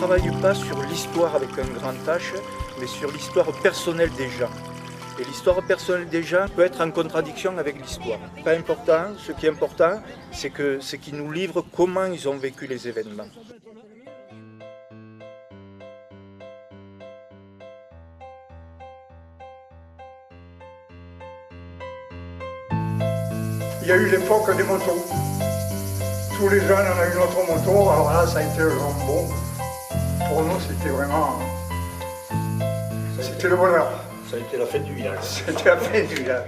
travaille pas sur l'histoire avec un grand H, mais sur l'histoire personnelle des gens. Et l'histoire personnelle des gens peut être en contradiction avec l'histoire. Pas important, ce qui est important, c'est qu'ils nous livrent comment ils ont vécu les événements. Il y a eu l'époque des motos. Tous les jeunes, on a eu notre moto, alors là, ça a été le jambon. Pour nous, c'était vraiment... C'était le bonheur. Ça a été la fête du village. C'était la fête du village.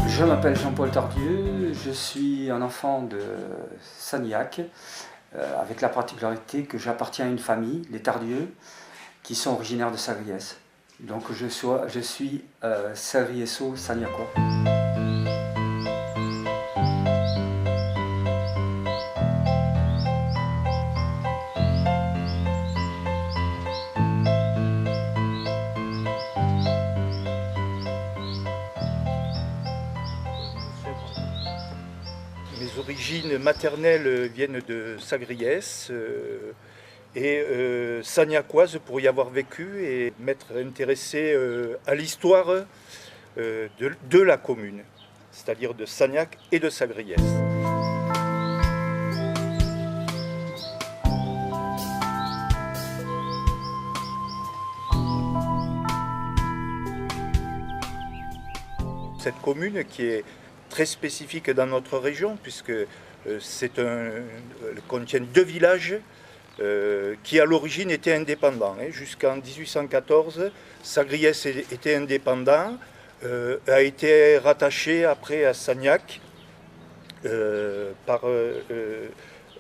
Je m'appelle Jean-Paul Tardieu, je suis un enfant de Sagnac, avec la particularité que j'appartiens à une famille, les Tardieu, qui sont originaires de Sagriès. Donc je suis Sagriesso-Sagnacois. Mes origines maternelles viennent de Sagriès et sagnacoise pour y avoir vécu et m'être intéressé à l'histoire de la commune, c'est-à-dire de Sagnac et de Sagriès. Cette commune qui est très spécifique dans notre région, puisque elle contient 2 villages qui à l'origine étaient indépendants. Jusqu'en 1814, Sagriès était indépendant, a été rattaché après à Sagnac par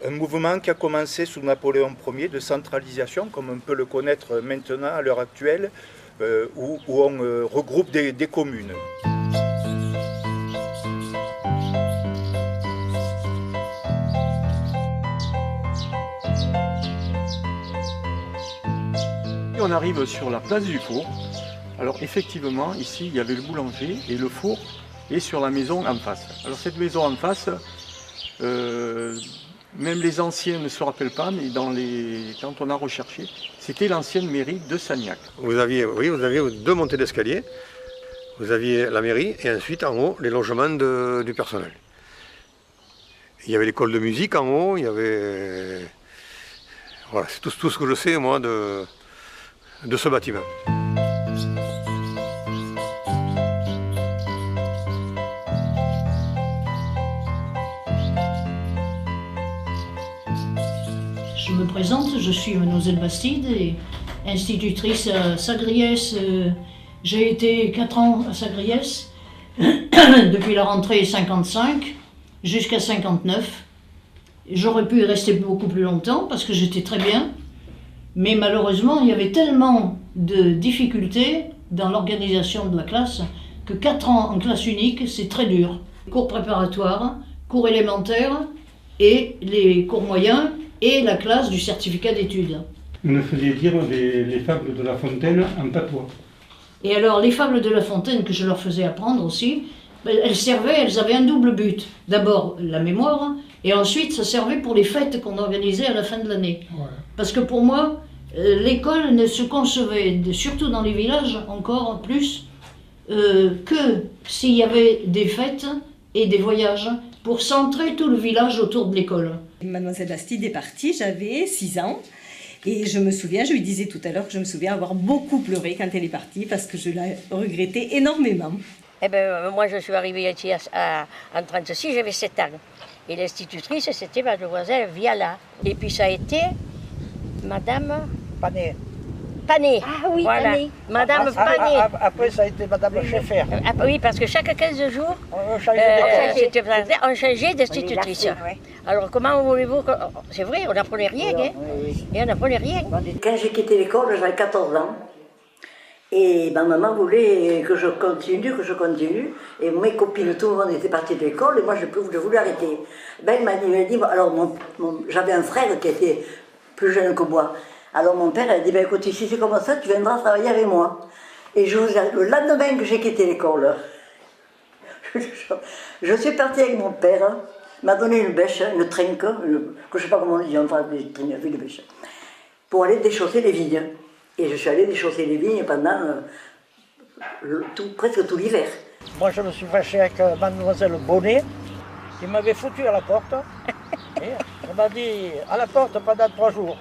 un mouvement qui a commencé sous Napoléon Ier de centralisation, comme on peut le connaître maintenant à l'heure actuelle, où on regroupe des communes. On arrive sur la place du four. Alors effectivement, ici, il y avait le boulanger et le four est sur la maison en face. Alors cette maison en face, même les anciens ne se rappellent pas, mais quand on a recherché, c'était l'ancienne mairie de Sagnac. Vous aviez 2 montées d'escalier. Vous aviez la mairie et ensuite en haut les logements du personnel. Il y avait l'école de musique en haut, il y avait... Voilà, c'est tout ce que je sais moi de ce bâtiment. Je me présente, je suis Mademoiselle Bastide, institutrice à Sagriès. J'ai été 4 ans à Sagriès, depuis la rentrée 55 jusqu'à 59. J'aurais pu y rester beaucoup plus longtemps parce que j'étais très bien. Mais malheureusement, il y avait tellement de difficultés dans l'organisation de la classe que 4 ans en classe unique, c'est très dur. Cours préparatoires, cours élémentaires et les cours moyens et la classe du certificat d'études. Vous nous faisiez dire les fables de La Fontaine en patois. Et alors, les fables de La Fontaine que je leur faisais apprendre aussi, elles avaient un double but. D'abord, la mémoire, et ensuite, ça servait pour les fêtes qu'on organisait à la fin de l'année. Ouais. Parce que pour moi, l'école ne se concevait, surtout dans les villages encore plus, que s'il y avait des fêtes et des voyages pour centrer tout le village autour de l'école. Mademoiselle Bastide est partie, j'avais 6 ans. Et je me souviens, je lui disais tout à l'heure que je me souviens avoir beaucoup pleuré quand elle est partie parce que je la regrettais énormément. Eh ben, moi, je suis arrivée ici en 1936, j'avais 7 ans. Et l'institutrice, c'était mademoiselle Viala. Et puis ça a été Madame Panet. Panet. Ah oui, voilà. Panet. Madame Panet. Après, ça a été Madame Scheffer. Oui, parce que chaque 15 jours, on changeait d'institutrice. Oui. Alors, comment voulez-vous que... C'est vrai, on n'apprenait rien, hein. Oui. Et on n'apprenait rien. Quand j'ai quitté l'école, j'avais 14 ans. Et ma maman voulait que je continue. Et mes copines, tout le monde était parti de l'école et moi, je voulais arrêter. Ben, il m'a dit, alors j'avais un frère qui était plus jeune que moi. Alors mon père a dit, ben, écoute, si c'est comme ça, tu viendras travailler avec moi. Et le lendemain que j'ai quitté l'école, Je suis partie avec mon père, il m'a donné une bêche, une trinque, que je ne sais pas comment on dit, enfin, une bêche, pour aller déchausser les vignes. Et je suis allée déchausser les vignes pendant presque tout l'hiver. Moi, je me suis fâché avec mademoiselle Bonnet, qui m'avait foutu à la porte. Et elle m'a dit, à la porte pendant 3 jours.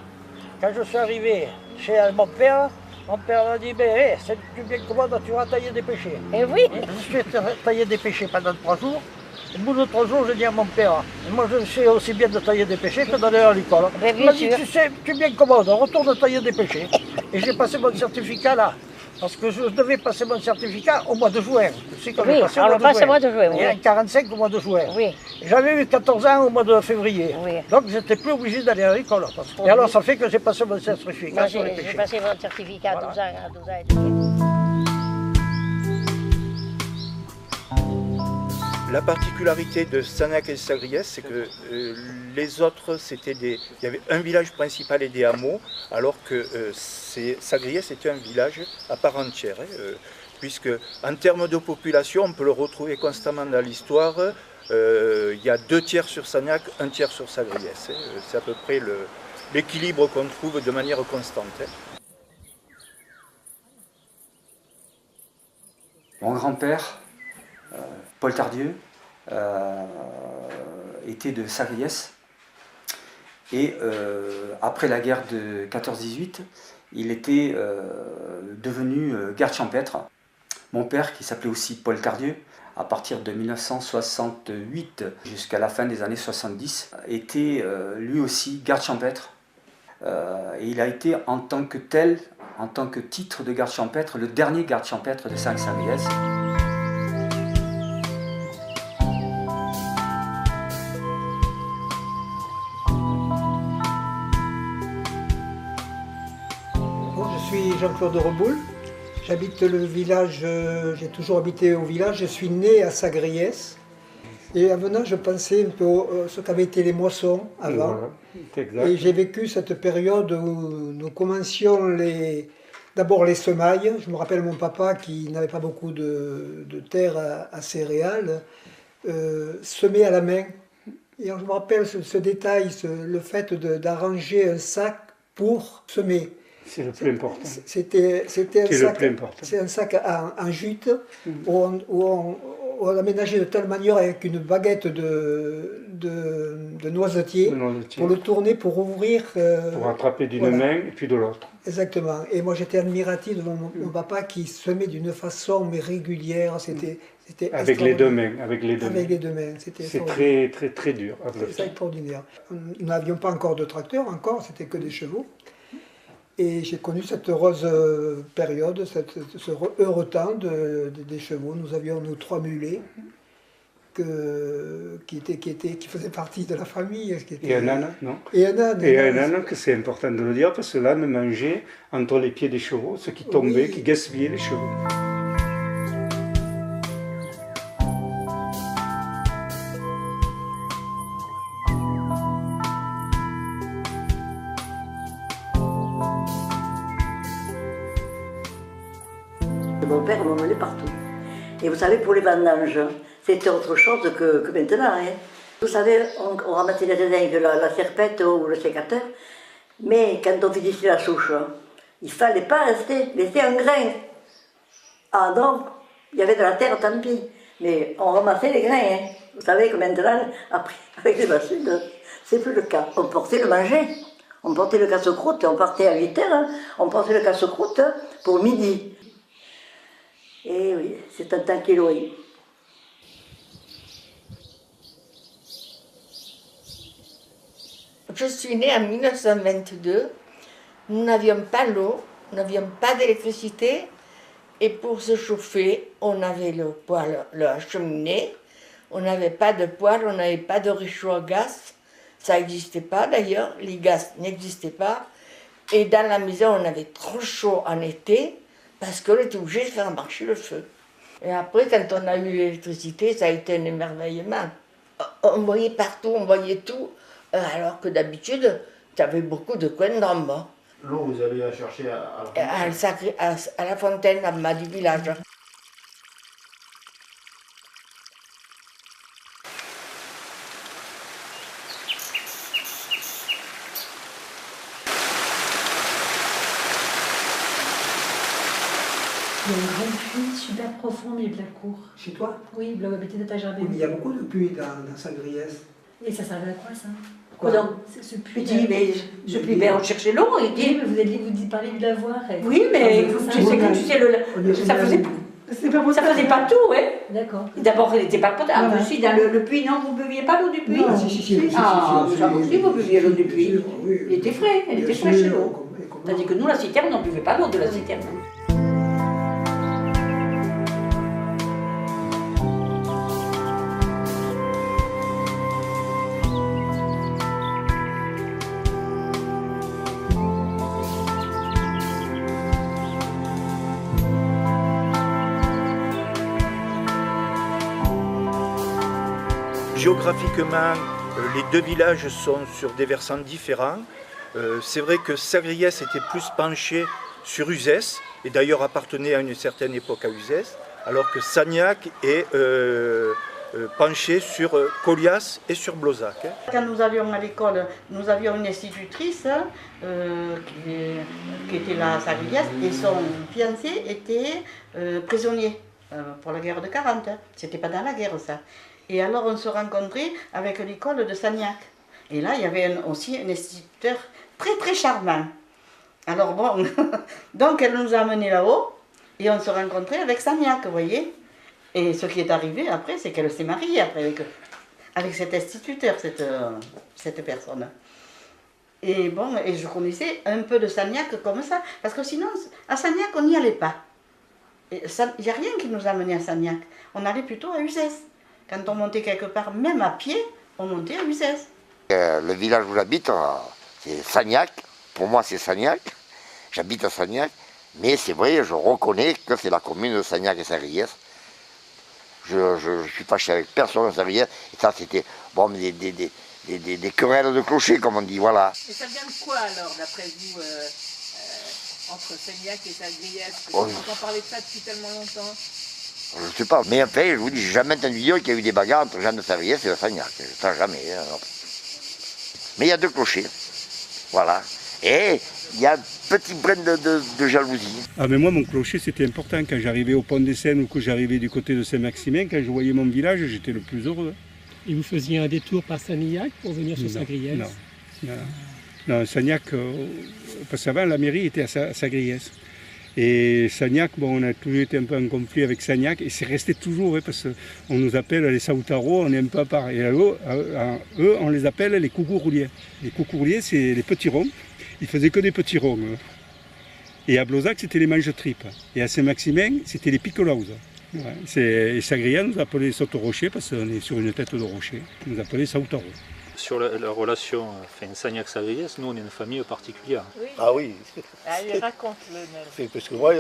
Quand je suis arrivé chez mon père m'a dit, ben, hey, c'est bien commode, tu vas tailler des pêchers. Et oui. Et je suis taillé des pêchers pendant 3 jours. Au bout de 3 jours, je dis à mon père, moi je sais aussi bien de tailler des pêchers que d'aller à l'école. Il m'a dit, tu sais, tu es bien commode, retourne tailler des pêchers. Et j'ai passé mon certificat là. Parce que je devais passer mon certificat au mois de juin. Tu sais, oui, on le passe au mois de juin. Il y a un 45 au mois de juin. Oui. J'avais eu 14 ans au mois de février. Oui. Donc j'étais plus obligé d'aller à l'école. Et alors ça fait que j'ai passé mon certificat Moi, sur les pêchers. j'ai passé mon certificat à 12 ans et demi. La particularité de Sagnac et Sagriès, c'est que les autres, il y avait un village principal et des hameaux, alors que Sagriès était un village à part entière, puisque en termes de population, on peut le retrouver constamment dans l'histoire. Il y a 2 tiers sur Sagnac, 1 tiers sur Sagriès. C'est à peu près l'équilibre qu'on trouve de manière constante. Mon grand-père, Paul Tardieu, était de Sagriès et après la guerre de 14-18, il était devenu garde champêtre. Mon père, qui s'appelait aussi Paul Tardieu, à partir de 1968 jusqu'à la fin des années 70, était lui aussi garde champêtre. Et il a été en tant que tel, en tant que titre de garde champêtre, le dernier garde champêtre de Sagriès. Je suis Jean-Claude Reboul, j'habite le village, j'ai toujours habité au village, je suis né à Sagriès. Et en venant, je pensais un peu ce qu'avaient été les moissons avant. Voilà, et j'ai vécu cette période où nous commencions d'abord les semailles. Je me rappelle mon papa qui n'avait pas beaucoup de terre à céréales, semer à la main. Et je me rappelle ce détail, le fait d'arranger un sac pour semer. C'est le plus important. C'était un sac en jute où on aménageait de telle manière avec une baguette de noisetier pour le tourner, pour ouvrir. Pour attraper d'une main et puis de l'autre. Exactement. Et moi j'étais admiratif de mon papa qui semait d'une façon mais régulière. C'était avec les 2 mains. Avec les deux mains. C'est très, très, très dur. C'est extraordinaire. Nous n'avions pas encore de tracteur, c'était que des chevaux. Et j'ai connu cette heureuse période, ce heureux temps des chevaux. Nous avions nos 3 mulets qui faisaient partie de la famille. Et un âne, non? Et un âne. Et un âne, que c'est important de le dire, parce que l'âne mangeait entre les pieds des chevaux, ce qui tombait, qui gaspillait les chevaux. Mon père m'emmenait partout. Et vous savez, pour les vendanges, c'était autre chose que maintenant. Hein. Vous savez, on ramassait les raisins avec la serpette ou le sécateur, mais quand on finissait la souche, il ne fallait pas laisser un grain. Ah donc, il y avait de la terre, tant pis. Mais on ramassait les grains. Hein. Vous savez que maintenant, après, avec les machines, c'est plus le cas. On portait le manger. On portait le casse-croûte, on partait à 8 heures, on portait le casse-croûte pour midi. Et oui, c'est un temps qui est loin. Je suis née en 1922. Nous n'avions pas l'eau, nous n'avions pas d'électricité. Et pour se chauffer, on avait le poêle, la cheminée. On n'avait pas de poêle, on n'avait pas de réchaud à gaz. Ça n'existait pas d'ailleurs, les gaz n'existaient pas. Et dans la maison, on avait trop chaud en été, parce qu'on était obligé de faire marcher le feu. Et après, quand on a eu l'électricité, ça a été un émerveillement. On voyait partout, on voyait tout, alors que d'habitude, tu avais beaucoup de coins d'ombre. L'eau, vous allez la chercher à la fontaine, à bas du village. Il y a une grande puits super profonde et de la cour. Chez toi? Oui, là où habitait ta jardin. Oui, mais il y a beaucoup de puits dans Sagriès. Et ça servait à quoi ça? Quoi donc? Ce puits. Il dit, mais ce puits, ben, on cherchait l'eau. Il dit, Oui, mais vous parlez de l'avoir. oui, mais tu sais, ça faisait pas tout, hein. D'accord. D'abord, il n'était pas potable. Si, dans le puits, non, vous ne buviez pas l'eau du puits? Non, si, Ah, si, vous buviez l'eau du puits. Il était frais, elle était fraîche l'eau. Tandis que nous, la citerne, on ne buvait pas l'eau de la citerne. Géographiquement, les deux villages sont sur des versants différents. C'est vrai que Sagriès était plus penché sur Uzès, et d'ailleurs appartenait à une certaine époque à Uzès, alors que Sagnac est penché sur Colias et sur Blozac. Quand nous allions à l'école, nous avions une institutrice qui était là à Sagriès, et son fiancé était prisonnier pour la guerre de 40. C'était pas dans la guerre ça. Et alors on se rencontrait avec l'école de Sagnac. Et là, il y avait aussi un instituteur très très charmant. Alors bon, donc elle nous a amenés là-haut et on se rencontrait avec Sagnac, vous voyez. Et ce qui est arrivé après, c'est qu'elle s'est mariée après avec cet instituteur, cette personne. Et bon, et je connaissais un peu de Sagnac comme ça, parce que sinon, à Sagnac, on n'y allait pas. Il n'y a rien qui nous amenait à Sagnac. On allait plutôt à Uzès. Quand on montait quelque part, même à pied, on montait à Uzès. Le village où j'habite, c'est Sagnac. Pour moi, c'est Sagnac. J'habite à Sagnac. Mais c'est vrai, je reconnais que c'est la commune de Sagnac et Sagriès. Je ne suis fâché avec personne à Sagriès. Et ça, c'était bon, des querelles de clocher, comme on dit, voilà. Et ça vient de quoi, alors, d'après vous, entre Sagnac et Sagriès? Oh. On entend parler de ça depuis tellement longtemps. Je ne sais pas, mais en fait, je vous dis, j'ai jamais entendu dire qu'il y a eu des bagarres entre Jean de Sagriès et de Sagnac. Ça, jamais. Hein, non. Mais il y a deux clochers. Voilà. Et il y a un petit brin de jalousie. Ah mais moi, mon clocher, c'était important. Quand j'arrivais au Pont des Seines ou que j'arrivais du côté de Saint-Maximin, quand je voyais mon village, j'étais le plus heureux. Et vous faisiez un détour par Sagnac pour venir sur Sagriès? Non, Sagnac, parce qu'avant, la mairie était à Sagriès. Et Sagnac, bon, on a toujours été un peu en conflit avec Sagnac, et c'est resté toujours, parce qu'on nous appelle les Saoutaros, on est un peu à part. Et eux, on les appelle les Coucourouliers. Les Coucourouliers, c'est les petits ronds. Ils faisaient que des petits ronds. Et à Blozac, c'était les mange-tripes. Et à Saint-Maximin, c'était les picolauses. Ouais. Et Sagriès nous appelait Saute-Rocher, parce qu'on est sur une tête de rocher. Ils nous appelaient Saoutaros. Sur la relation Sagnac-Sagriès, nous on est une famille particulière. Oui. Ah oui. Allez, raconte-le. Parce que moi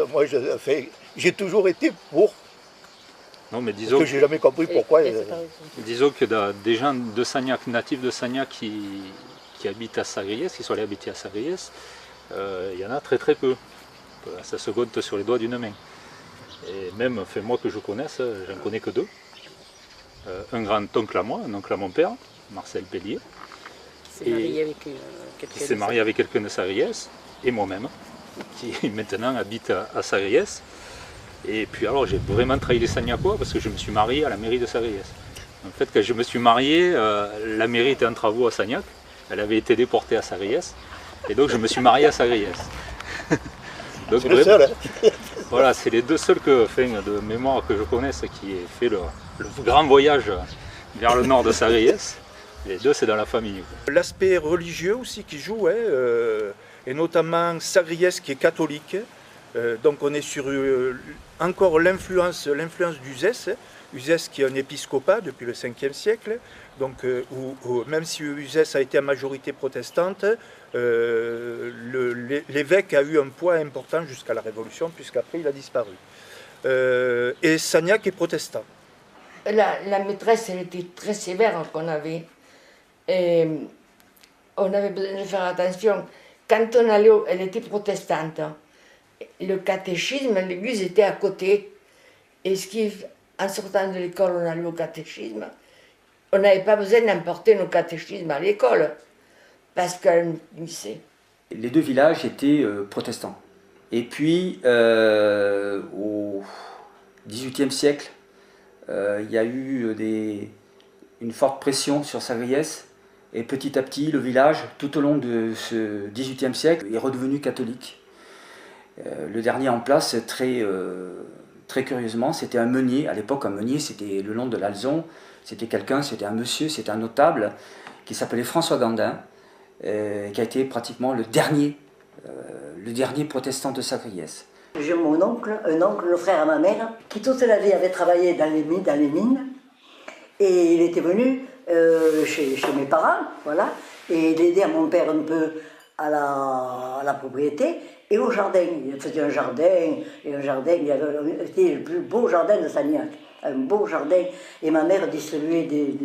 j'ai toujours été pour. Non, mais disons que j'ai jamais compris pourquoi. Disons que des gens de Sagnac, natifs de Sagnac qui habitent à Sagriès, qui sont allés habiter à Sagriès, il y en a très très peu. Ça se compte sur les doigts d'une main. Et même, moi que je connaisse, j'en connais que deux. Un grand-oncle à moi, un oncle à mon père, Marcel Pellier, qui s'est marié avec quelqu'un de Sagriès, et moi-même, qui maintenant habite à Sagriès. Et puis alors j'ai vraiment trahi les Sagnacois parce que je me suis marié à la mairie de Sagriès. En fait, quand je me suis marié, la mairie était en travaux à Sagnac, elle avait été déportée à Sagriès, et donc je me suis marié à Sagriès. C'est le seul, hein. Voilà, c'est les deux seuls de mémoire que je connaisse qui aient fait le grand voyage vers le nord de Sagriès. Les deux, c'est dans la famille. L'aspect religieux aussi qui joue, et notamment Sagriès qui est catholique. Donc on est sur encore l'influence d'Uzès. Uzès qui est un épiscopat depuis le 5e siècle. Donc, même si Uzès a été en majorité protestante, l'évêque a eu un poids important jusqu'à la Révolution, puisqu'après il a disparu. Et Sagnac est protestant. La maîtresse, elle était très sévère qu'on avait. Et on avait besoin de faire attention. Quand on allait, elle était protestante. Le catéchisme, l'église était à côté. Et en sortant de l'école, on allait au catéchisme. On n'avait pas besoin d'emporter nos catéchismes à l'école. Parce qu'elle nous disait. Les deux villages étaient protestants. Et puis, au XVIIIe siècle, il y a eu une forte pression sur Sagriès. Et petit à petit, le village, tout au long de ce XVIIIe siècle, est redevenu catholique. Le dernier en place, très curieusement, c'était un meunier. À l'époque, un meunier, c'était le long de l'Alzon. C'était quelqu'un, c'était un monsieur, c'était un notable qui s'appelait François Gandin, qui a été pratiquement le dernier protestant de Sagriès. J'ai mon oncle, le frère à ma mère, qui toute la vie avait travaillé dans les mines, et il était venu chez mes parents, voilà, et il aidait à mon père un peu à la propriété et au jardin. Il faisait un jardin, c'était le plus beau jardin de Sagnac, un beau jardin, et ma mère distribuait des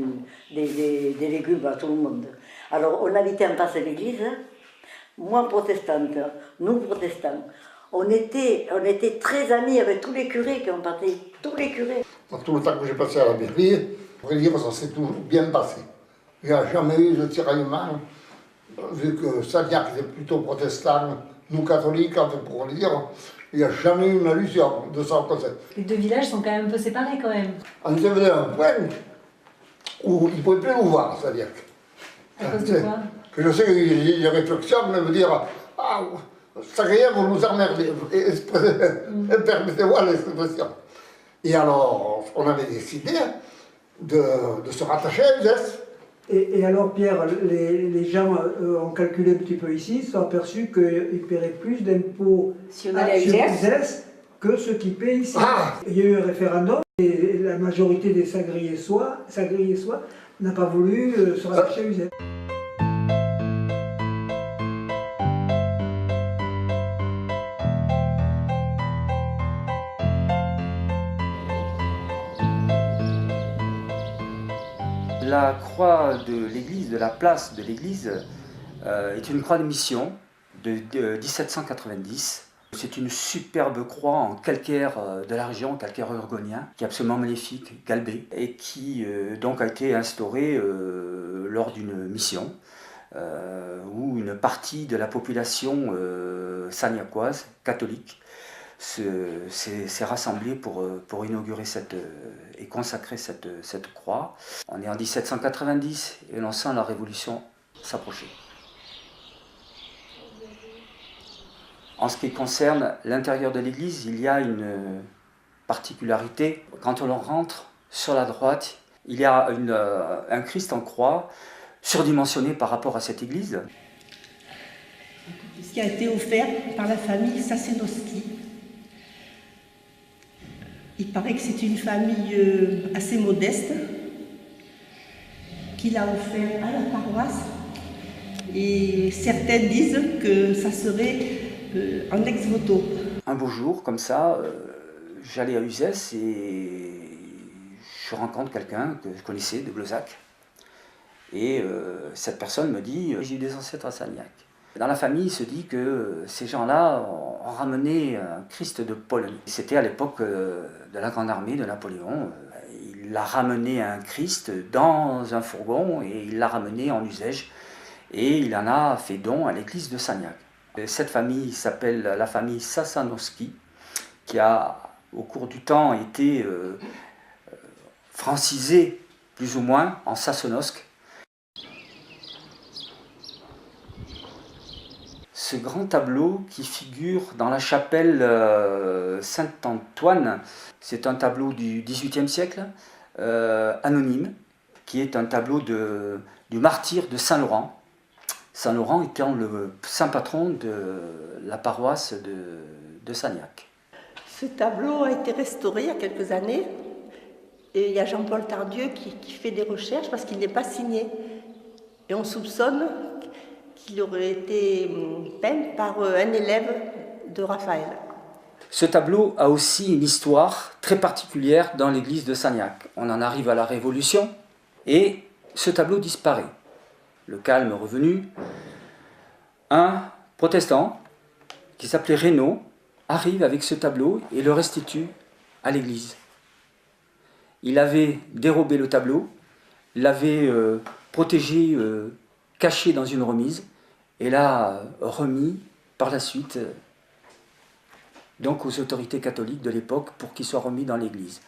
légumes à tout le monde. Alors on habitait en face de l'église, moi protestante, nous protestants. On était très amis avec tous les curés qui ont parti, tous les curés. Dans tout le temps que j'ai passé à la mairie, on pourrait dire que ça s'est toujours bien passé. Il n'y a jamais eu de tiraillement, vu que Sagnac était plutôt protestant, nous catholiques, on pourrait dire, il n'y a jamais eu une allusion de ça comme ça. Les deux villages sont quand même un peu séparés quand même. On était venu à un point où ils ne pouvaient plus nous voir, c'est-à-dire À cause de quoi? que je sais qu'il y a des réflexions, mais me dire « Ah, Sagriès, vous nous emmerdez, permettez-moi l'expression. » Et alors, on avait décidé de se rattacher à Uzès. Et alors, Pierre, les gens ont calculé un petit peu ici, se sont aperçus qu'ils paieraient plus d'impôts sur Uzès que ceux qui paient ici. Ah. Il y a eu un référendum et la majorité des Sagriessois n'a pas voulu se rattacher à Uzès. La croix de l'église, de la place de l'église, est une croix de mission de 1790. C'est une superbe croix en calcaire de la région, calcaire urgonien, qui est absolument magnifique, galbée, et qui donc a été instaurée lors d'une mission où une partie de la population sagnacoise, catholique, s'est rassemblée pour inaugurer et consacrer cette croix. On est en 1790 et l'on sent la Révolution s'approcher. En ce qui concerne l'intérieur de l'église, il y a une particularité. Quand on rentre sur la droite, il y a un Christ en croix, surdimensionné par rapport à cette église. Ce qui a été offert par la famille Sasenowski. Il paraît que c'est une famille assez modeste qui l'a offert à la paroisse. Et certains disent que ça serait en ex-voto. Un beau jour, comme ça, j'allais à Uzès et je rencontre quelqu'un que je connaissais de Blozac. Et cette personne me dit « J'ai eu des ancêtres à Sagnac ». Dans la famille, il se dit que ces gens-là ont ramené un Christ de Pologne. C'était à l'époque de la Grande Armée de Napoléon. Il a ramené un Christ dans un fourgon et il l'a ramené en Uzès. Et il en a fait don à l'église de Sagnac. Cette famille s'appelle la famille Sasanowski, qui a, au cours du temps, été francisée, plus ou moins, en Sasonosk. Ce grand tableau qui figure dans la chapelle Saint-Antoine, c'est un tableau du XVIIIe siècle, anonyme, qui est un tableau du martyr de Saint-Laurent. Saint-Laurent étant le saint patron de la paroisse de Sagnac. Ce tableau a été restauré il y a quelques années et il y a Jean-Paul Tardieu qui fait des recherches parce qu'il n'est pas signé. Et on soupçonne qu'il aurait été peint par un élève de Raphaël. Ce tableau a aussi une histoire très particulière dans l'église de Sagnac. On en arrive à la Révolution et ce tableau disparaît. Le calme revenu, un protestant qui s'appelait Reynaud arrive avec ce tableau et le restitue à l'église. Il avait dérobé le tableau, l'avait protégé, caché dans une remise et l'a remis par la suite donc aux autorités catholiques de l'époque pour qu'il soit remis dans l'église.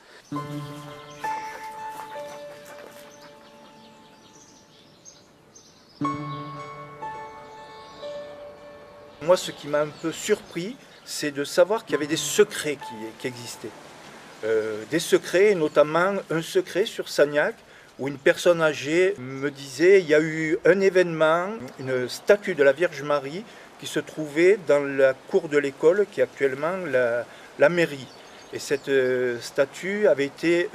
Moi, ce qui m'a un peu surpris, c'est de savoir qu'il y avait des secrets qui existaient. Des secrets, notamment un secret sur Sagnac, où une personne âgée me disait il y a eu un événement, une statue de la Vierge Marie qui se trouvait dans la cour de l'école, qui est actuellement la mairie. Et cette statue avait été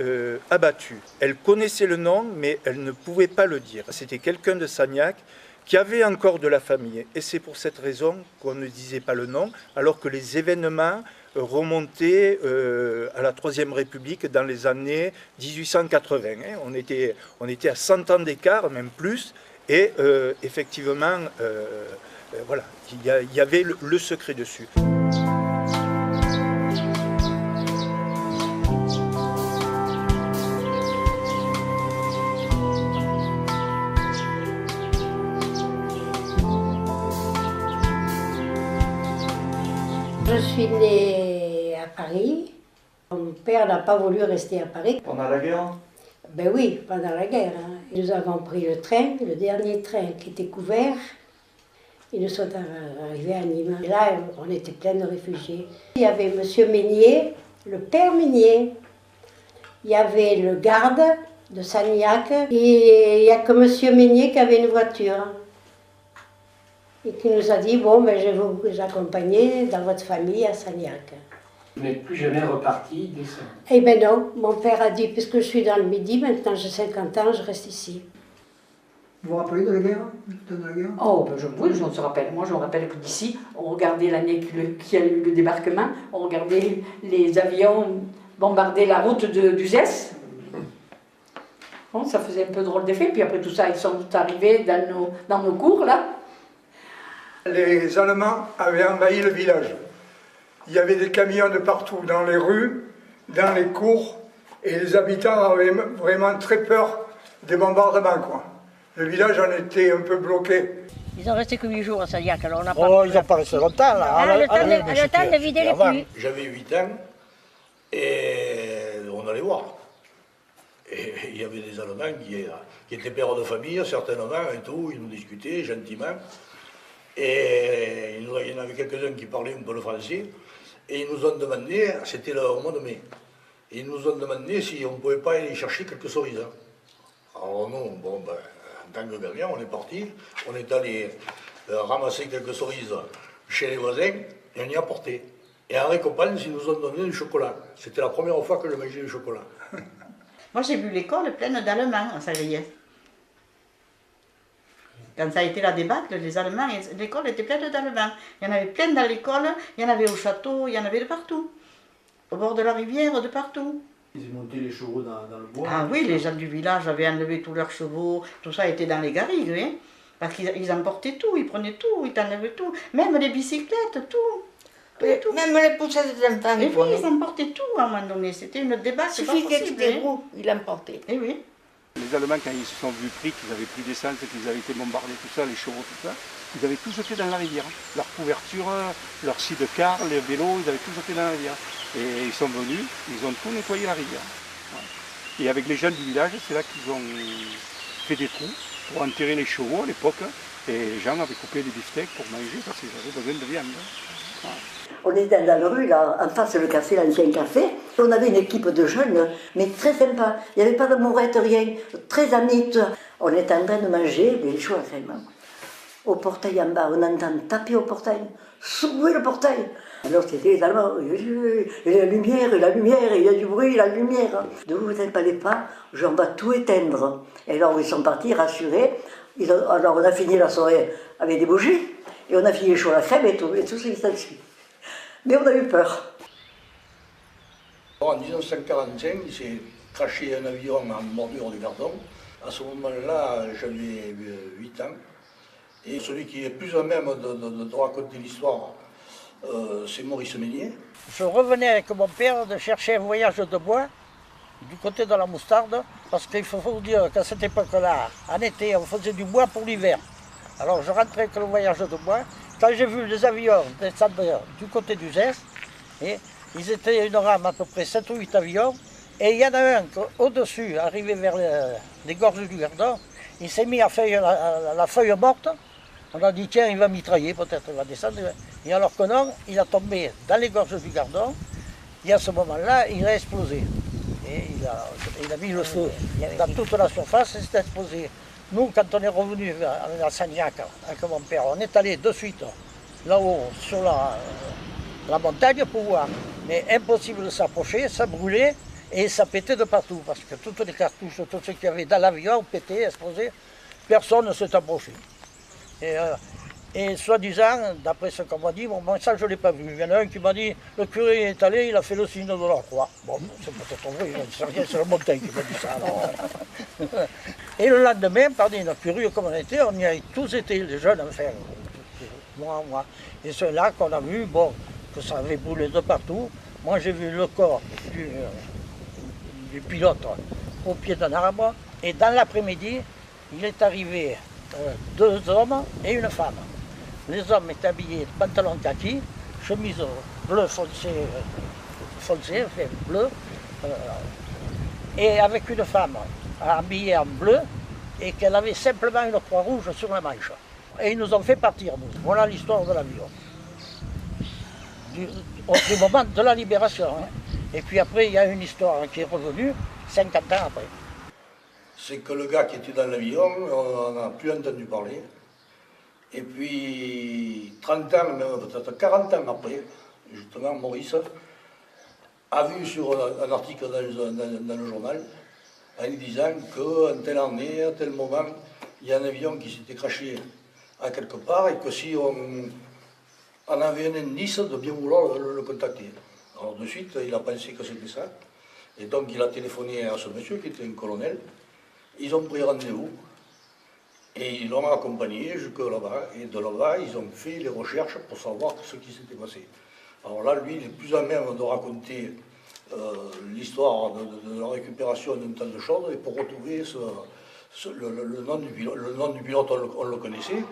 abattue. Elle connaissait le nom, mais elle ne pouvait pas le dire. C'était quelqu'un de Sagnac qui avait encore de la famille. Et c'est pour cette raison qu'on ne disait pas le nom, alors que les événements remontaient à la Troisième République dans les années 1880. On était à 100 ans d'écart, même plus, et effectivement, voilà, il y avait le secret dessus. Je suis née à Paris. Mon père n'a pas voulu rester à Paris. Pendant la guerre? Ben oui, pendant la guerre. Nous avons pris le train, le dernier train qui était couvert. Ils nous sont arrivés à Nîmes. Et là, on était plein de réfugiés. Il y avait M. Meignier, le père Meignier. Il y avait le garde de Sagnac. Et il n'y a que M. Meignier qui avait une voiture. Et qui nous a dit, bon, ben, je vais vous accompagner dans votre famille à Sagnac. Vous n'êtes plus jamais reparti de ça? Eh bien non, mon père a dit, puisque je suis dans le Midi, maintenant j'ai 50 ans, je reste ici. Vous vous rappelez de la guerre? Oh, ben oui, je me rappelle. Moi, je me rappelle que d'ici, on regardait l'année qu'il y a eu le débarquement, on regardait les avions bombarder la route d'Uzès. Bon, ça faisait un peu drôle d'effet, puis après tout ça, ils sont arrivés dans nos cours, là. Les Allemands avaient envahi le village. Il y avait des camions de partout, dans les rues, dans les cours, et les habitants avaient vraiment très peur des bombardements, quoi. Le village en était un peu bloqué. Ils ont resté que 8 jours à Sagnac, alors on n'a pas... Oh, ils n'ont pas resté longtemps, là. Le temps de vider les puits. J'avais 8 ans, et on allait voir. Et il y avait des Allemands qui étaient pères de famille, certainement, et tout, ils nous discutaient gentiment. Et il y en avait quelques-uns qui parlaient un peu le français, et ils nous ont demandé, c'était au mois de mai, et ils nous ont demandé si on ne pouvait pas aller chercher quelques cerises. Alors nous, bon, ben, en tant que gagnant, on est parti, on est allé ramasser quelques cerises chez les voisins, et on y a apporté. Et en récompense, ils nous ont donné du chocolat. C'était la première fois que je mangeais du chocolat. Moi, j'ai vu l'école pleine d'Allemands à Sagriès. Quand ça a été la débâcle, les Allemands, l'école était pleine d'Allemands. Il y en avait plein dans l'école, il y en avait au château, il y en avait de partout. Au bord de la rivière, de partout. Ils montaient les chevaux dans le bois. Ah oui, les gens du village avaient enlevé tous leurs chevaux, tout ça était dans les garrigues, hein, parce qu'ils emportaient tout, ils prenaient tout, ils enlevaient tout, même les bicyclettes, tout. Tout. Même les poussettes des enfants. Et oui, ils emportaient tout à un moment donné, c'était une débâcle. Il suffit qu'il y ait des roues, ils l'emportaient. Et oui. Les Allemands, quand ils se sont vus pris, qu'ils avaient plus d'essence, qu'ils avaient été bombardés, tout ça, les chevaux, tout ça, ils avaient tout jeté dans la rivière. Leur couverture, leur scie de car, les vélos, ils avaient tout jeté dans la rivière. Et ils sont venus, ils ont tout nettoyé la rivière. Et avec les jeunes du village, c'est là qu'ils ont fait des trous pour enterrer les chevaux à l'époque. Et les gens avaient coupé des beefsteaks pour manger parce qu'ils avaient besoin de viande. On était dans la rue, là, en face le café, l'ancien café. On avait une équipe de jeunes, mais très sympa. Il n'y avait pas de mourette, rien. Très amis. On était en train de manger des choux à crème. Au portail en bas, on entend taper au portail, secouer le portail. Alors c'était les Allemands, et la lumière, il y a du bruit, la lumière. Ne vous emballez pas, on va tout éteindre. Et alors ils sont partis rassurés. Alors on a fini la soirée avec des bougies, et on a fini les choux à la crème et tout ce qui s'en suit. Mais on a eu peur. En 1945, il s'est craché un avion en bordure du Gardon. À ce moment-là, j'avais 8 ans. Et celui qui est plus à même de raconter l'histoire, c'est Maurice Meignier. Je revenais avec mon père de chercher un voyage de bois du côté de la Moustarde, parce qu'il faut vous dire qu'à cette époque-là, en été, on faisait du bois pour l'hiver. Alors je rentrais avec le voyage de bois. Quand j'ai vu les avions descendre du côté du Zest, Et ils étaient une rame à peu près 7 ou 8 avions. Et il y en a un au-dessus, arrivé vers les gorges du Gardon, il s'est mis à la feuille morte. On a dit tiens, il va mitrailler, peut-être il va descendre. Et alors que non, il a tombé dans les gorges du Gardon. Et à ce moment-là, il a explosé. Et il a mis le feu dans toute la surface et s'est explosé. Nous, quand on est revenu à Sagnac avec mon père, on est allé de suite là-haut sur la montagne pour voir. Mais impossible de s'approcher, ça brûlait et ça pétait de partout. Parce que toutes les cartouches, tout ce qu'il y avait dans l'avion pétait, explosé. Personne ne s'est approché. Et soi-disant, d'après ce qu'on m'a dit, bon, ça je ne l'ai pas vu. Il y en a un qui m'a dit, le curé est allé, il a fait le signe de la croix. Bon, c'est peut-être vrai, je ne sais rien, c'est le montagne qui m'a dit ça. Alors. Et le lendemain, parmi nos curieux comme on était, on y a tous été, les jeunes, enfin, moi. Et c'est là qu'on a vu, bon, que ça avait brûlé de partout. Moi j'ai vu le corps du pilote au pied d'un arbre. Et dans l'après-midi, il est arrivé 2 hommes et une femme. Les hommes étaient habillés de pantalon kaki, chemise bleu foncé, enfin bleu, et avec une femme habillée en bleu et qu'elle avait simplement une croix rouge sur la manche. Et ils nous ont fait partir, nous. Voilà l'histoire de l'avion. Du moment de la libération. Hein. Et puis après, il y a une histoire qui est revenue 50 ans après. C'est que le gars qui était dans l'avion, on n'en a plus entendu parler. Et puis, 30 ans, même peut-être 40 ans après, justement, Maurice a vu sur un article dans le journal, en lui disant qu'en telle année, à tel moment, il y a un avion qui s'était crashé à quelque part et que si on avait un indice, de bien vouloir le contacter. Alors de suite, il a pensé que c'était ça. Et donc, il a téléphoné à ce monsieur qui était un colonel. Ils ont pris rendez-vous. Et ils l'ont accompagné jusque là-bas. Et de là-bas, ils ont fait les recherches pour savoir ce qui s'était passé. Alors là, lui, il est plus à même de raconter l'histoire de la récupération d'un tas de choses. Et pour retrouver le nom du pilote, on le connaissait.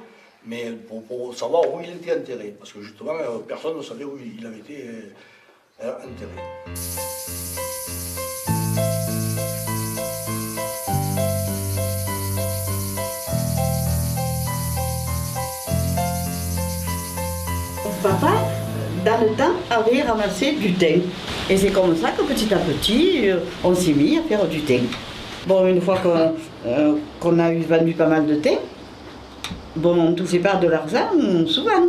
Mais pour savoir où il était enterré. Parce que justement, personne ne savait où il avait été enterré. Papa, dans le temps, avait ramassé du thym. Et c'est comme ça que petit à petit, on s'est mis à faire du thym. Bon, une fois qu'on a vendu pas mal de thym, bon, on ne touchait pas de l'argent souvent.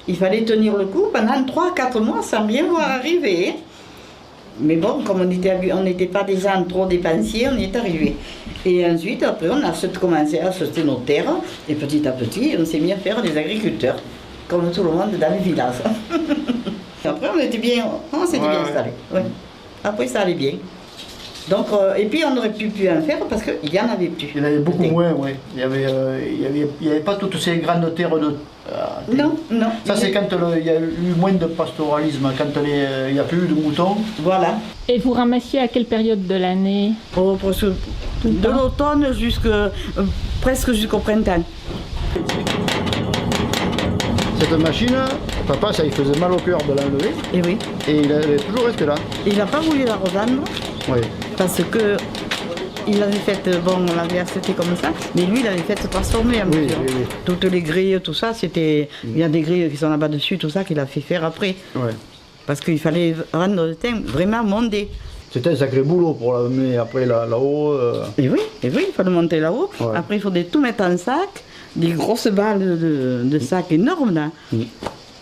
Il fallait tenir le coup pendant 3-4 mois sans bien voir arriver. Mais bon, comme on n'était pas des gens trop dépensiers, on y est arrivé. Et ensuite, après, on a commencé à acheter nos terres. Et petit à petit, on s'est mis à faire des agriculteurs. Comme tout le monde dans les villages. Après, on s'était bien installé. Ouais. Après, ça allait bien. Donc, et puis, on aurait pu en faire parce qu'il n'y en avait plus. Il y en avait beaucoup moins, oui. Il n'y avait pas toutes ces grandes terres de... non. Ça, c'est quand il y a eu moins de pastoralisme, quand il n'y a plus de moutons. Voilà. Et vous ramassiez à quelle période de l'année? De l'automne presque jusqu'au printemps. Cette machine, papa, ça lui faisait mal au cœur de l'enlever. Et oui. Et il est toujours resté là. Il n'a pas voulu la revendre. Oui. Parce que il l'avait faite, bon, on l'avait achetée comme ça, mais lui, il l'avait faite transformer en mesure. Oui. Toutes les grilles, tout ça, c'était... Il y a des grilles qui sont là-bas dessus, tout ça, qu'il a fait faire après. Oui. Parce qu'il fallait rendre le thym vraiment mondé. C'était un sacré boulot pour l'amener après là-haut. Et oui, il fallait monter là-haut. Ouais. Après, il fallait tout mettre en sac. Des grosses balles de sacs énormes là.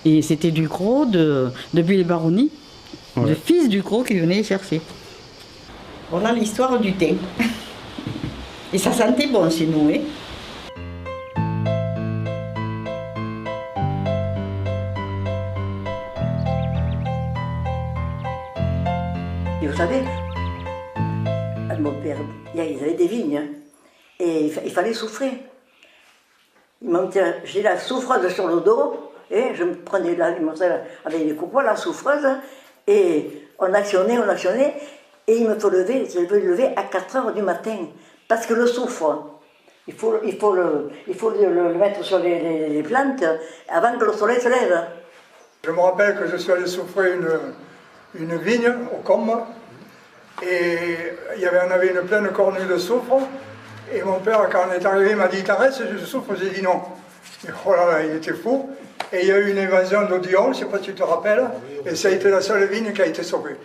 Et c'était du gros depuis les baronnies, le fils du gros qui venait chercher. Voilà l'histoire du thym. Et ça sentait bon chez nous. Hein. Et vous savez, mon père, ils avaient des vignes et il fallait souffler. J'ai la souffreuse sur le dos, et je me prenais là, avec les coupoirs, la souffreuse, et on actionnait, et il me faut lever, je vais lever à 4 h du matin, parce que le soufre, il faut le mettre sur les plantes avant que le soleil se lève. Je me rappelle que je suis allé souffrir une vigne au Combe. Et on avait une pleine cornue de soufre. Et mon père, quand on est arrivé, m'a dit, t'arrêtes ce soufre? J'ai dit non. Et oh là là, il était fou. Et il y a eu une invasion d'Odillon, je ne sais pas si tu te rappelles, et ça a été la seule vigne qui a été sauvée.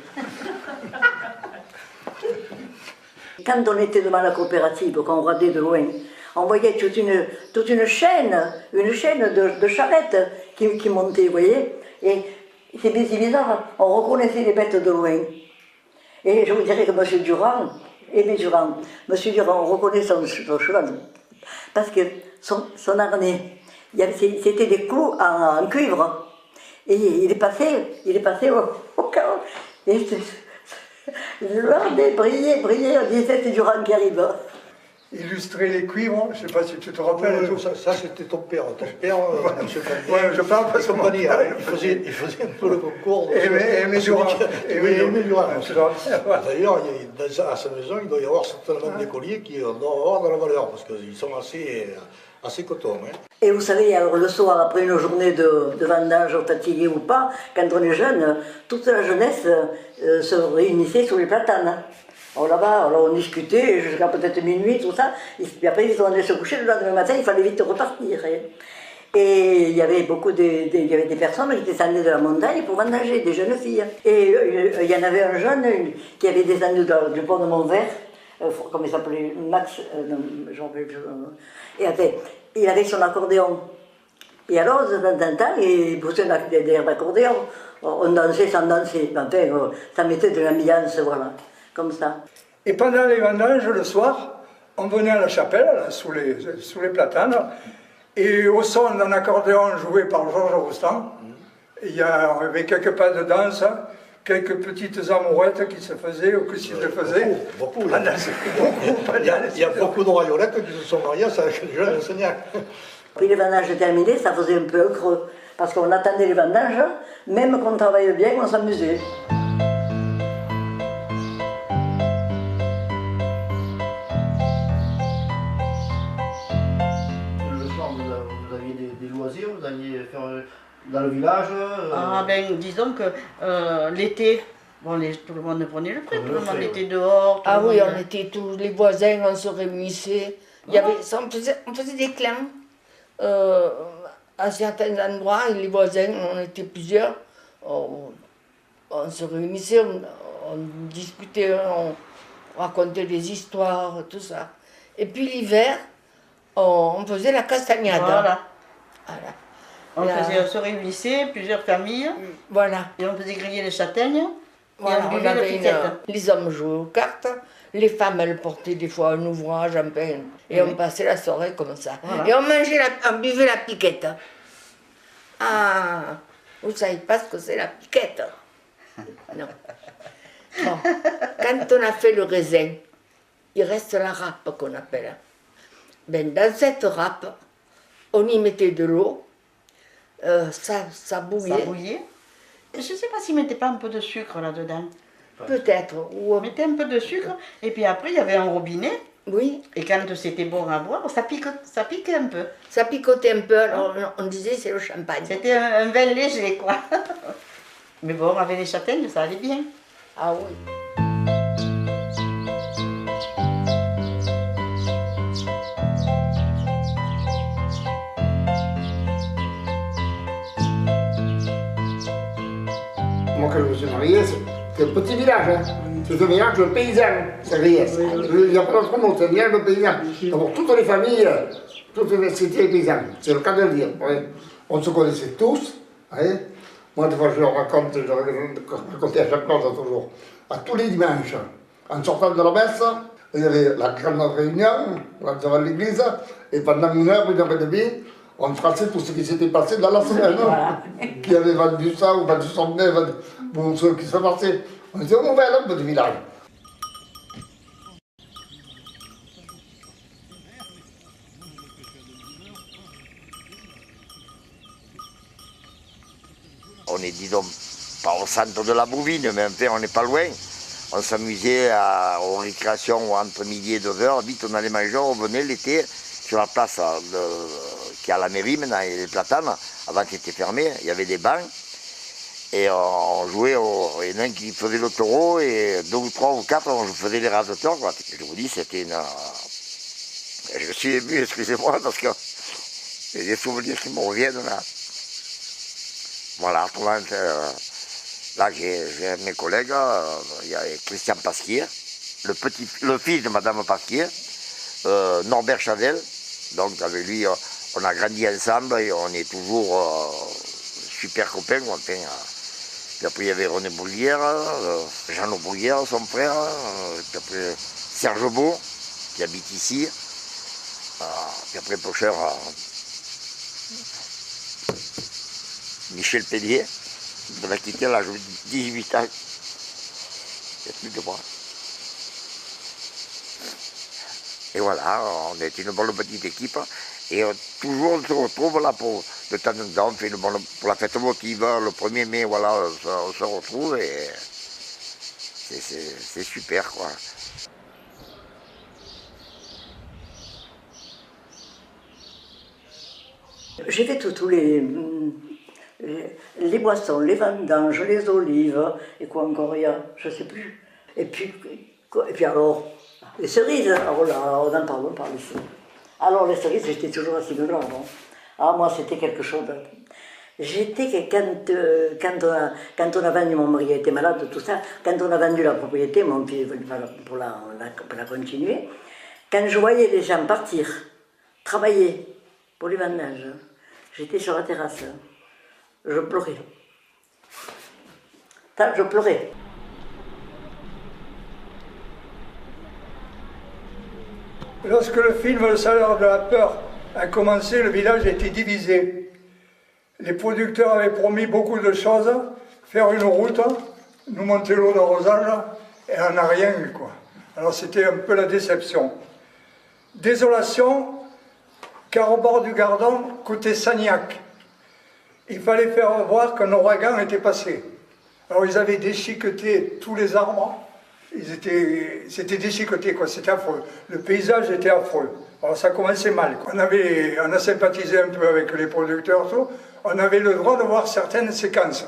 Quand on était devant la coopérative, qu'on regardait de loin, on voyait toute une chaîne de charrettes qui montaient, vous voyez. Et c'est bizarre, on reconnaissait les bêtes de loin. Et je vous dirais que M. Durand, on reconnaît son cheval, parce que son harnais, c'était des clous en cuivre. Et il est passé au carreau. Et le harnais brillait, on disait c'est Durand qui arrive. Illustrer les cuivres, je ne sais pas si tu te rappelles. Ça c'était ton père. Ton père, ouais, je parle parce que il faisait un peu le concours. Aimé Durand. D'ailleurs, à sa maison, il doit y avoir certainement des colliers qui doivent avoir de la valeur, parce qu'ils sont assez cotons. Hein. Et vous savez, alors le soir, après une journée de vendange, fatigué ou pas, quand on est jeune, toute la jeunesse se réunissait sous les platanes. Alors là-bas, on discutait jusqu'à peut-être minuit, tout ça. Et puis après, ils allaient se coucher, le lendemain matin, il fallait vite repartir. Et il y avait des personnes qui descendaient de la montagne pour vendanger, des jeunes filles. Et il y en avait un jeune qui avait descendu du pont de Montvert, comme il s'appelait, Max, et après, il avait son accordéon. Et alors, de temps en temps, il poussait des airs d'accordéon. On dansait sans danser. Enfin, ça mettait de l'ambiance, voilà. Comme ça. Et pendant les vendanges, le soir, on venait à la chapelle, là, sous les platanes, et au son d'un accordéon joué par Georges Rostand, il y avait quelques pas de danse, quelques petites amourettes qui se faisaient ou qui se faisaient. Beaucoup. Il y a beaucoup de royaulettes qui se sont mariées avec les jeunes de Sagnac. Puis les vendanges terminées, ça faisait un peu un creux, parce qu'on attendait les vendanges, même qu'on travaillait bien, on s'amusait. Vous alliez faire dans le village Ah ben disons que l'été, bon, tout le monde prenait le prix, tout le monde était dehors. Ah oui, on était tous les voisins, on se réunissait. On faisait des clans à certains endroits, et les voisins, on était plusieurs. On se réunissait, on discutait, on racontait des histoires, tout ça. Et puis l'hiver, on faisait la castagnade. Voilà. On se réunissait, plusieurs familles. Voilà. Et on faisait griller les châtaignes. Voilà, et on buvait la piquette. Les hommes jouaient aux cartes, les femmes, elles portaient des fois un ouvrage, un pain. Et on passait la soirée comme ça. Voilà. Et on buvait la piquette. Ah, vous ne savez pas ce que c'est la piquette? Non. Bon, quand on a fait le raisin, il reste la râpe qu'on appelle. Ben, dans cette râpe, on y mettait de l'eau, ça bouillait. Ça bouillait. Je ne sais pas s'ils ne mettaient pas un peu de sucre là-dedans. Peut-être. On mettait un peu de sucre, et puis après il y avait un robinet. Oui. Et quand c'était bon à boire, ça piquait un peu. Ça picotait un peu, alors on disait c'est le champagne. C'était un vin léger, quoi. Mais bon, avec les châtaignes, ça allait bien. Ah oui. Moi, quand je me suis marié, c'est un petit village. Hein. C'est un village de paysans, Sagriès. Il n'y a pas d'autre mot, c'est un village de paysans. D'abord, toutes les familles, c'était les paysans. C'est le cas de le dire. On se connaissait tous. Hein. Moi, des fois, je leur racontais à chaque fois toujours. À tous les dimanches, en sortant de la messe, il y avait la grande réunion devant l'église, et pendant une heure et demie, on traçait tout ce qui s'était passé dans la semaine. Voilà. Qui avait vendu ça, ou vendu son nez, ou ce qui se passait. On était au mauvais homme du village. On est, disons, pas au centre de la Bouvine, mais enfin, on n'est pas loin. On s'amusait aux récréations entre midi et 2h. Vite, on allait manger, on venait l'été sur la place qui est à la mairie maintenant, il y a les platanes. Avant, qui était fermé, il y avait des bancs. Et on jouait, il y en a un qui faisait le taureau, et 2 ou 3 ou 4, on faisait les raseteurs. Je vous dis, c'était une... Je suis ému, excusez-moi, parce que il y a des souvenirs qui me reviennent là. Voilà, là j'ai mes collègues, il y a Christian Pasquier, le fils de Madame Pasquier, Norbert Chadel, donc avec lui on a grandi ensemble et on est toujours super copains. Enfin, puis après il y avait René Boulière, Jean Boulière, son frère, puis après Serge Beau, qui habite ici, puis après Pocher, Michel Pellier, de l'a quitté à l'âge de 18 ans. Il n'y a plus que moi. Et voilà, on est une bonne petite équipe. Et toujours on se retrouve là de temps en temps, on fait pour la fête votive, le 1er mai, voilà, on se retrouve et c'est super, quoi. J'ai fait tous les boissons, les vendanges, les olives, et quoi encore il y a, je ne sais plus. Et puis alors, les cerises, alors là, on en parle ici. Alors les cerises, j'étais toujours assez dedans. Bon. Ah, moi, c'était quelque chose. J'étais, quand on a vendu, mon mari était malade, tout ça, quand on a vendu la propriété, mon fils, pour la continuer, quand je voyais les gens partir, travailler pour les vendanges, j'étais sur la terrasse, je pleurais. Je pleurais. Lorsque le film Le salaire de la peur a commencé, le village était divisé. Les producteurs avaient promis beaucoup de choses, faire une route, nous monter l'eau d'arrosage, et on n'a rien eu, quoi. Alors c'était un peu la déception. Désolation, car au bord du Gardon, côté Sagnac, il fallait faire voir qu'un ouragan était passé. Alors ils avaient déchiqueté tous les arbres, c'était déchiqueté, quoi, c'était affreux. Le paysage était affreux. Alors ça commençait mal, quoi. On a sympathisé un peu avec les producteurs, tout. On avait le droit de voir certaines séquences.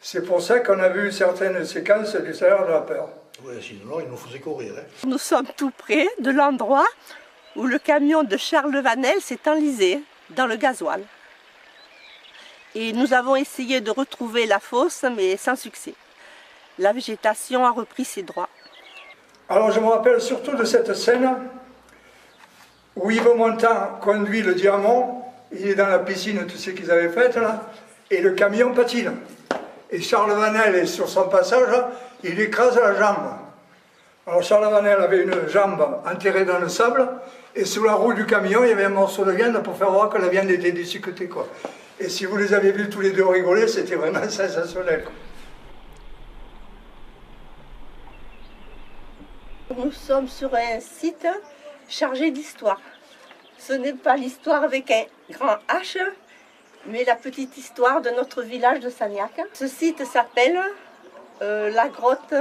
C'est pour ça qu'on a vu certaines séquences du salaire de la peur. Oui, sinon ils nous faisaient courir. Hein. Nous sommes tout près de l'endroit où le camion de Charles Vanel s'est enlisé dans le gasoil. Et nous avons essayé de retrouver la fosse, mais sans succès. La végétation a repris ses droits. Alors je me rappelle surtout de cette scène où Yves Montand conduit le diamant, il est dans la piscine, tu sais qu'ils avaient faite là, et le camion patine. Et Charles Vanel est sur son passage, il écrase la jambe. Alors Charles Vanel avait une jambe enterrée dans le sable, et sous la roue du camion, il y avait un morceau de viande pour faire voir que la viande était déchiquetée, quoi. Et si vous les avez vus tous les deux rigoler, c'était vraiment sensationnel, quoi. Nous sommes sur un site chargé d'histoire. Ce n'est pas l'histoire avec un grand H, mais la petite histoire de notre village de Sagnac. Ce site s'appelle la grotte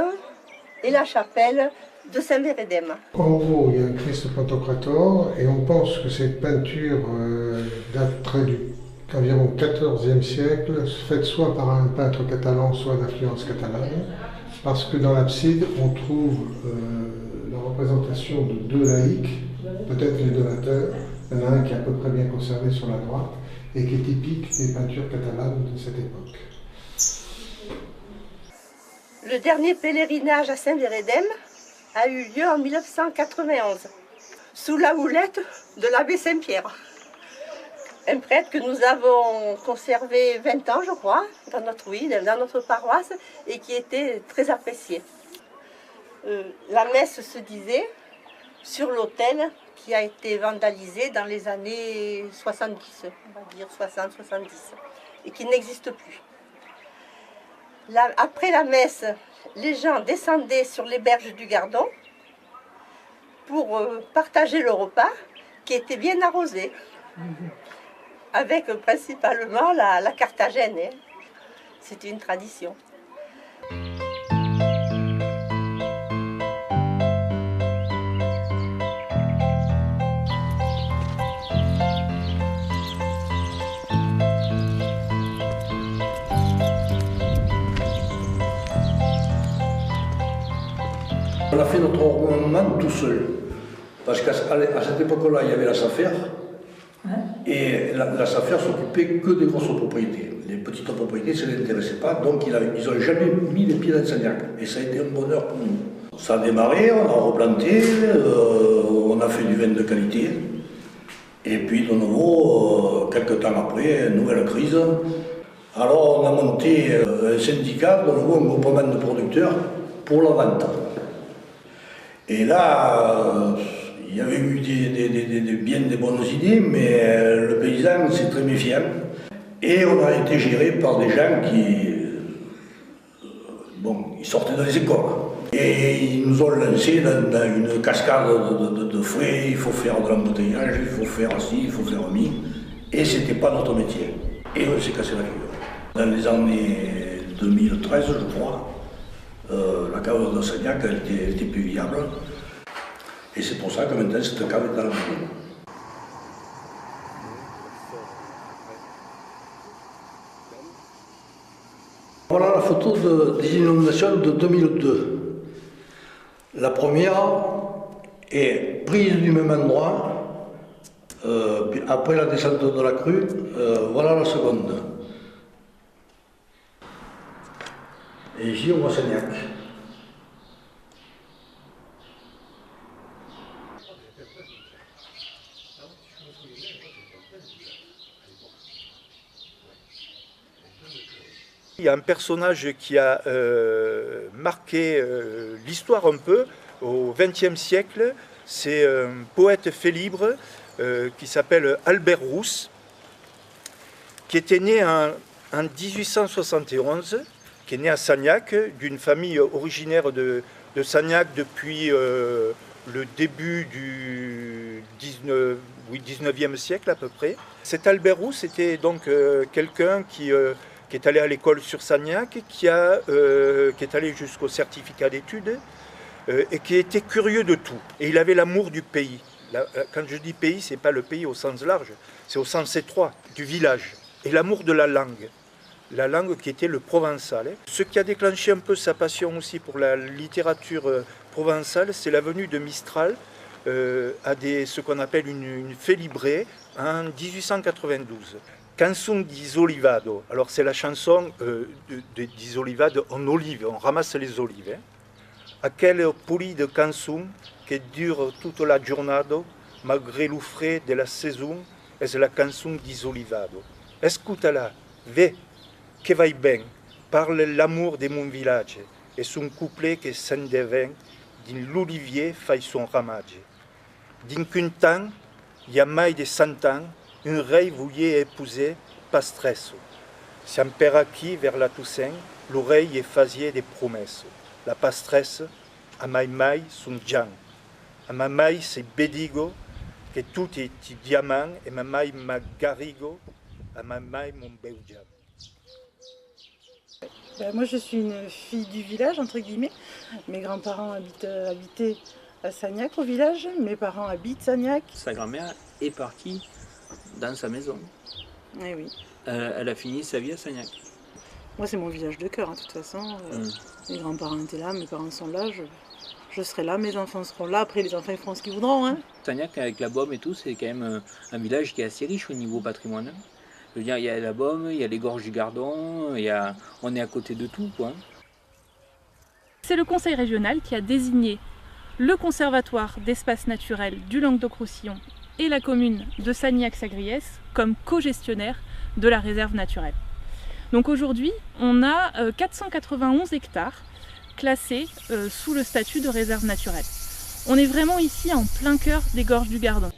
et la chapelle de Saint-Vérédème. En haut, il y a un Christ Pantocrator et on pense que cette peinture date d'environ 14e siècle, faite soit par un peintre catalan, soit d'influence catalane, parce que dans l'abside, on trouve la représentation de 2 laïcs, peut-être les donateurs. Il y en a un qui est à peu près bien conservé sur la droite et qui est typique des peintures catalanes de cette époque. Le dernier pèlerinage à Saint-Vérédème a eu lieu en 1991, sous la houlette de l'abbé Saint-Pierre. Un prêtre que nous avons conservé 20 ans, je crois, dans notre paroisse, et qui était très apprécié. La messe se disait sur l'autel qui a été vandalisé dans les années 70, on va dire 60-70, et qui n'existe plus. Après la messe, les gens descendaient sur les berges du Gardon pour partager le repas qui était bien arrosé, avec principalement la Carthagène. Hein. C'était une tradition. On a fait notre regroupement tout seul. Parce qu'à cette époque-là, il y avait la SAFER. Et la SAFER s'occupait que des grosses propriétés. Les petites propriétés, ça ne les intéressait pas. Donc ils n'ont jamais mis les pieds dans Sagnac. Et ça a été un bonheur pour nous. Ça a démarré, on a replanté, on a fait du vin de qualité. Et puis de nouveau, quelques temps après, une nouvelle crise. Alors on a monté un syndicat, de nouveau un groupement de producteurs pour la vente. Et là, il y avait eu bien des bonnes idées, mais le paysan c'est très méfiant. Et on a été géré par des gens qui ils sortaient des écoles. Et ils nous ont lancé dans une cascade de frais, il faut faire de l'embouteillage, il faut faire ci, il faut faire mi. Et ce n'était pas notre métier. Et on s'est cassé la figure. Dans les années 2013, je crois, la cave de Sagnac était plus viable. Et c'est pour ça que maintenant cette cave est dans la mairie. Voilà la photo des inondations de 2002. La première est prise du même endroit, après la descente de la crue, voilà la seconde. Et ici on voit Sagnac. Il y a un personnage qui a marqué l'histoire un peu au XXe siècle. C'est un poète fait libre qui s'appelle Albert Rousse, qui était né en 1871, qui est né à Sagnac, d'une famille originaire de Sagnac depuis le début du 19e siècle à peu près. Cet Albert Rousse était donc quelqu'un qui est allé à l'école sur Sagnac, qui est allé jusqu'au certificat d'études et qui était curieux de tout. Et il avait l'amour du pays. Quand je dis pays, ce n'est pas le pays au sens large, c'est au sens étroit, du village. Et l'amour de la langue qui était le provençal. Ce qui a déclenché un peu sa passion aussi pour la littérature provençale, c'est la venue de Mistral à ce qu'on appelle une fée librée en 1892. Canzun d'Isolivado. Alors c'est la chanson d'Isolivado en olive, on ramasse les olives. Aquelle pulida canzun que dure toute la giornata, malgré le frais de la saison, es la canzun d'Isolivado. Escutala, ve, que vai ben, parle l'amour de mon village, et son couplet que s'en devint, din l'olivier fait son ramage. Din qu'un temps, il y a mai de 100 ans, un rei voulait épouser Pastresso. S'imperaki vers la Toussaint, l'oreille faisait des promesses. La pastresse, a mai son Jean. A mai c'est Bedigo, que tout est diamant, et mai Magarigo, a mai mon Belgian. Moi je suis une fille du village, entre guillemets. Mes grands-parents habitaient à Sagnac au village, mes parents habitent Sagnac. Sa grand-mère est partie dans sa maison. Eh oui. Elle a fini sa vie à Sagnac. Moi c'est mon village de cœur, de toute façon. Mes grands-parents étaient là, mes parents sont là, je serai là, mes enfants seront là, après les enfants ils feront ce qu'ils voudront. Hein. Sagnac avec la Baume et tout, c'est quand même un village qui est assez riche au niveau patrimoine. Je veux dire, il y a la Baume, il y a les gorges du Gardon, on est à côté de tout, quoi. C'est le conseil régional qui a désigné le conservatoire d'espaces naturels du Languedoc-Roussillon et la commune de Sagnac-Sagriès comme co-gestionnaire de la réserve naturelle. Donc aujourd'hui, on a 491 hectares classés sous le statut de réserve naturelle. On est vraiment ici en plein cœur des gorges du Gardon.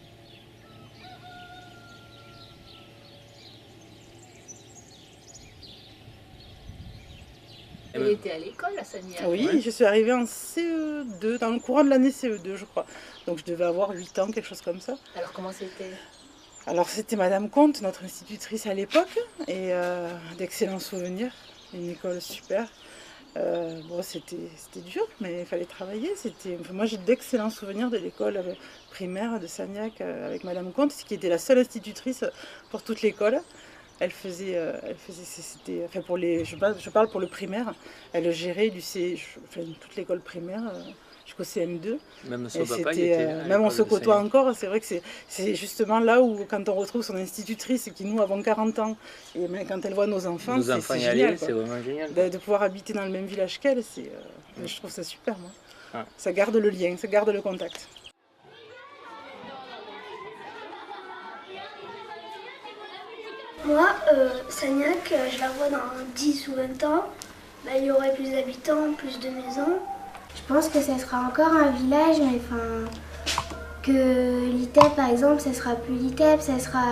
Elle était à l'école à Sagnac. Oui, je suis arrivée en CE2, dans le courant de l'année CE2 je crois. Donc je devais avoir 8 ans, quelque chose comme ça. Alors comment c'était? Alors c'était Madame Comte, notre institutrice à l'époque, et d'excellents souvenirs, une école super. Bon, c'était dur, mais il fallait travailler. Moi j'ai d'excellents souvenirs de l'école primaire de Sagnac avec Madame Comte, qui était la seule institutrice pour toute l'école. Elle faisait enfin je parle pour le primaire, elle gérait toute l'école primaire jusqu'au CM2. Même même on se côtoie encore, c'est vrai que c'est justement là où, quand on retrouve son institutrice, qui nous avons 40 ans, et même quand elle voit nos enfants, c'est génial. C'est vraiment génial. De pouvoir habiter dans le même village qu'elle, je trouve ça super, moi. Ça garde le lien, ça garde le contact. Moi, Sagnac, je la vois dans 10 ou 20 ans. Il y aurait plus d'habitants, plus de maisons. Je pense que ça sera encore un village, mais que l'ITEP, par exemple, ça sera plus l'ITEP, ça sera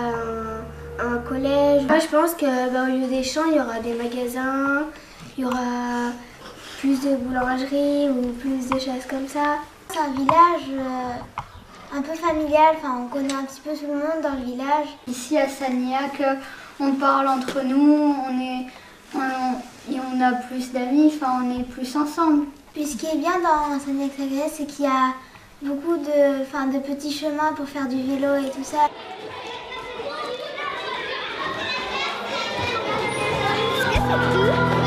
un collège. Moi, je pense qu'au lieu des champs, il y aura des magasins, il y aura plus de boulangeries ou plus de choses comme ça. C'est un village un peu familial, on connaît un petit peu tout le monde dans le village. Ici à Sagnac, on parle entre nous, on a plus d'amis, on est plus ensemble. Puis ce qui est bien dans Sagnac-Sagriès, c'est qu'il y a beaucoup de petits chemins pour faire du vélo et tout ça. C'est